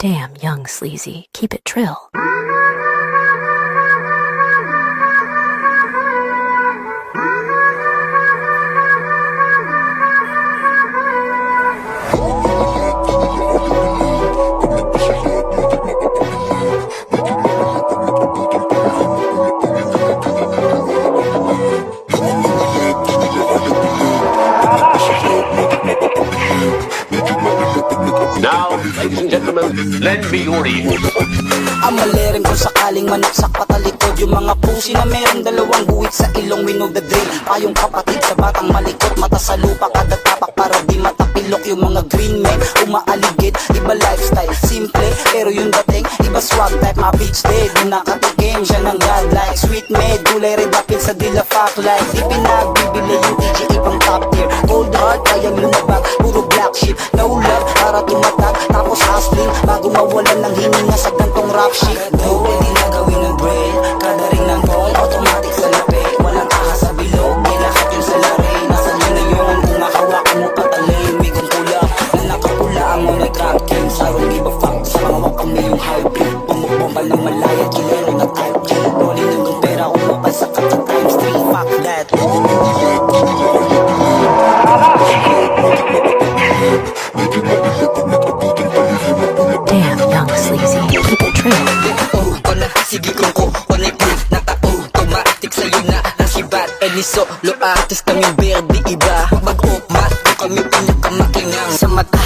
Damn, young sleazy, keep it trill. Now, ladies and gentlemen, lend me your ears. Ang mali rin kung sakaling manaksak patalikod yung mga pusi na merong dalawang guhit sa ilong. We know the drill. Payong kapatid sa batang malikot, mata sa lupa kada tapak para di matapilok. Yung mga green men umaaligid, iba lifestyle simple pero yung dating iba swag type. My bitch dead, yung nakatikim siya ng godlike. Sweet maid, gulay red apple sa dila fuck life. Di pinagbibili yung EGA pang top tier. Cold heart, kayang lumabag, puro black shit. No love, para tumatag, tapos hustling bago mawalan ng hininga sa gantong rap shit. No, pwede na gawin ng brain, kada ring ng phone, automatic sa labi. Walang ahas sa bilog, may lahat yung sa lari. Nasa nyo na yun, kung makawakan mo patalim. Bigong pula, na nakapula ang mga drug kings. I don't give a fuck, sa mga wakang may yung hybrid. Bumubomba ng malaya, kilero na type K. Rolling ng pera, umapal sa kaka times 3. Fuck that. Damn, young sleazy, keep it trill. Wala, sige kung ko, connect mo na tao. Automatic sa'yo na ang sibat. Any solo artist kaming berdi iba. Mag-omat, kami pinakamakinang sa mata.